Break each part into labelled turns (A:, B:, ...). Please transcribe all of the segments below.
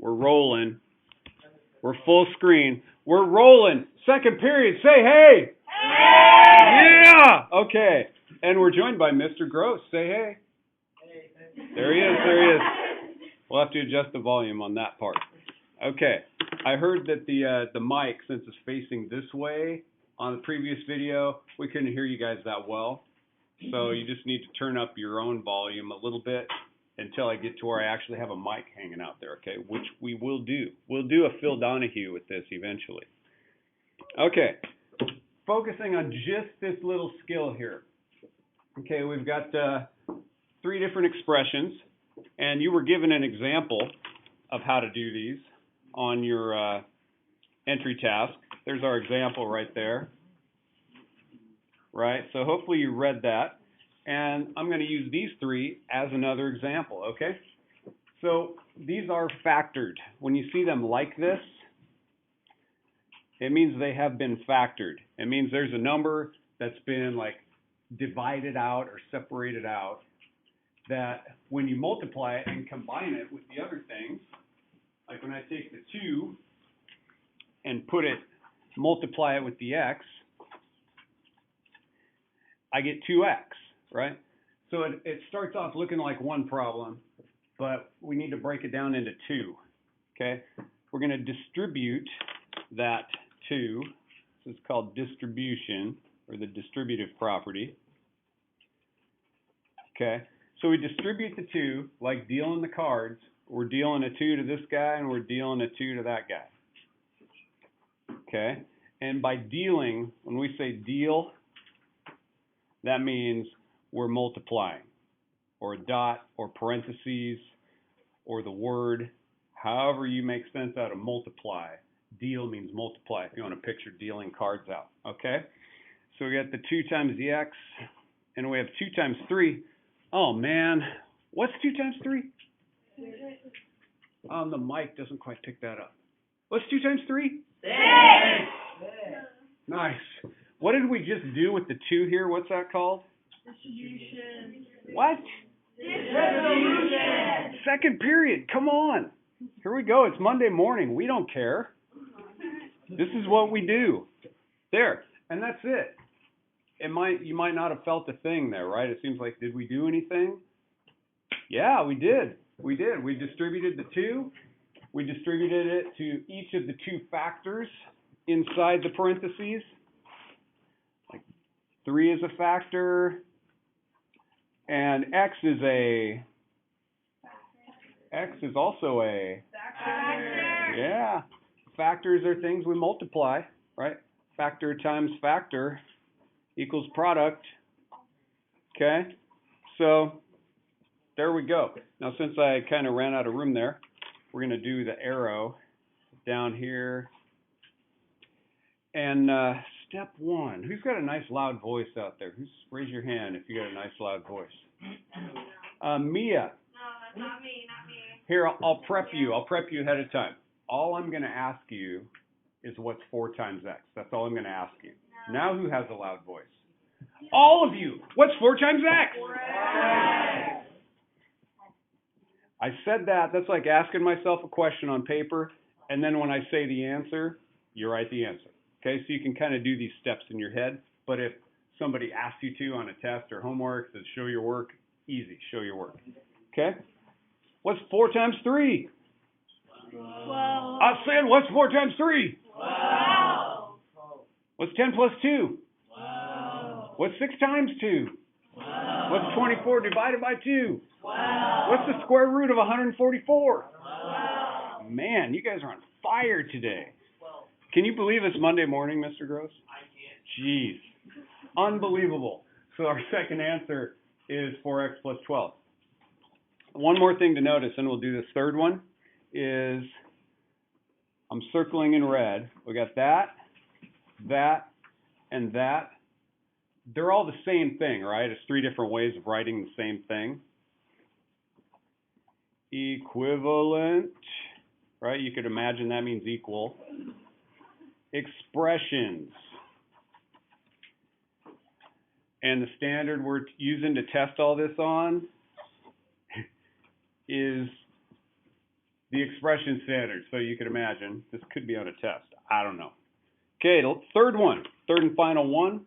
A: We're rolling. We're full screen. We're rolling. Second period. Say hey. Hey! Yeah! Okay. And we're joined by Mr. Gross. Say hey. Hey. There he is. There he is. We'll have to adjust the volume on that part. Okay. I heard that the mic, since it's facing this way on the previous video, we couldn't hear you guys that well. So you just need to turn up your own volume a little bit until I get to where I actually have a mic hanging out there, okay? Which we will do. We'll do a Phil Donahue with this eventually. Okay. Focusing on just this little skill here. Okay, we've got 3 different expressions, and you were given an example of how to do these on your entry task. There's our example right there. Right, so hopefully you read that. And I'm going to use these 3 as another example, okay? So these are factored. When you see them like this, it means they have been factored. It means there's a number that's been like divided out or separated out that when you multiply it and combine it with the other things, like when I take the 2 and multiply it with the x, I get 2x, right? So it starts off looking like one problem, but we need to break it down into 2, okay? We're going to distribute that 2. This is called distribution, or the distributive property. Okay, so we distribute the 2 like dealing the cards. We're dealing a 2 to this guy, and we're dealing a 2 to that guy. Okay, and by dealing, when we say deal, that means we're multiplying, or a dot, or parentheses, or the word, however you make sense out of multiply. Deal means multiply if you want to picture dealing cards out, okay? So we got the 2 times the x, and we have 2 times 3. Oh, man. What's 2 times 3? The mic doesn't quite pick that up. What's 2 times 3? 6. Nice. What did we just do with the 2 here? What's that called? Distribution. What? Distribution. Second period. Come on. Here we go. It's Monday morning. We don't care. This is what we do. There. And that's it. You might not have felt a thing there, right? It seems like, did we do anything? Yeah, we did. We did. We distributed the 2. We distributed it to each of the 2 factors inside the parentheses. 3 is a factor, and x is also a factor. Yeah, factors are things we multiply, right? Factor times factor equals product. Okay, so there we go. Now, since I kind of ran out of room there, we're going to do the arrow down here. And step 1. Who's got a nice loud voice out there? Raise your hand if you got a nice loud voice. Mia.
B: No, that's not me, not me.
A: Here, I'll prep you. I'll prep you ahead of time. All I'm going to ask you is what's 4 times x. That's all I'm going to ask you. No. Now who has a loud voice? All of you. What's 4 times x? 4x. I said that. That's like asking myself a question on paper, and then when I say the answer, you write the answer. Okay, so you can kind of do these steps in your head, but if somebody asks you to on a test or homework, says show your work, easy, show your work. Okay? What's 4 times 3?
B: 12.
A: I said, what's 4 times 3?
B: 12.
A: What's 10 plus 2?
B: 12.
A: What's 6 times 2?
B: 12.
A: What's 24 divided by 2?
B: 12.
A: What's the square root of 144?
B: 12.
A: Man, you guys are on fire today. Can you believe it's Monday morning, Mr. Gross? I can't. Jeez. Unbelievable. So our second answer is 4x plus 12. One more thing to notice, and we'll do this third one, is I'm circling in red. We got that, and that. They're all the same thing, right? It's 3 different ways of writing the same thing. Equivalent, right? You could imagine that means equal. Expressions. And the standard we're using to test all this on is the expression standard. So you can imagine this could be on a test. I don't know. Okay, third one, third and final one.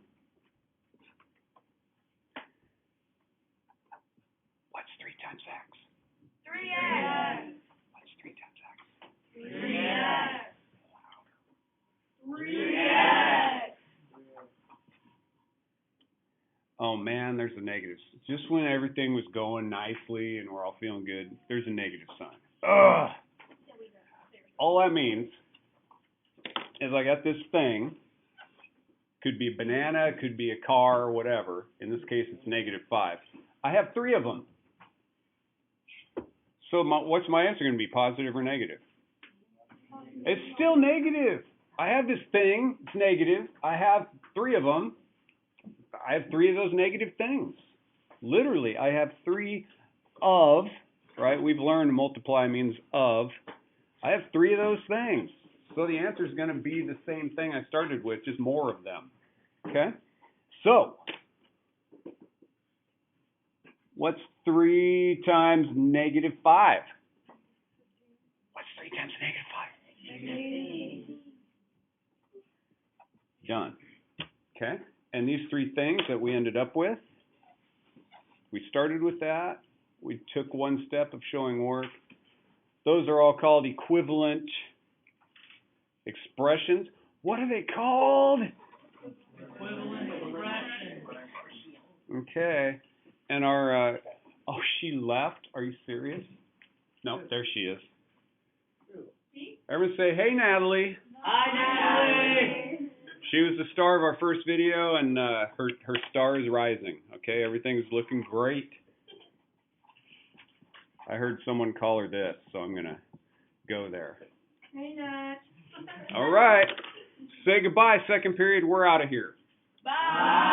A: What's 3 times x?
B: 3x.
A: What's 3 times x?
B: 3x. 3x.
A: Oh man, there's a negative. Just when everything was going nicely and we're all feeling good, there's a negative sign. Ugh. All that means is I got this thing. Could be a banana, could be a car, or whatever. In this case, it's -5. I have 3 of them. So what's my answer going to be, positive or negative? It's still negative. I have this thing, it's negative. I have 3 of them. I have 3 of those negative things. Literally, I have 3 of, right? We've learned multiply means of. I have 3 of those things. So the answer is going to be the same thing I started with, just more of them. Okay? So, what's 3 times -5? What's 3 times -5? Done. Okay? And these 3 things that we ended up with, we started with that. We took one step of showing work. Those are all called equivalent expressions. What are they called?
B: Equivalent expression.
A: Okay. And our, oh, she left? Are you serious? No, there she is. Everyone say, hey, Natalie.
B: Hi, Natalie.
A: She was the star of our first video, and her star is rising. Okay, everything's looking great. I heard someone call her this, so I'm going to go there.
B: Hey, Nat.
A: All right. Say goodbye, second period. We're out of here.
B: Bye.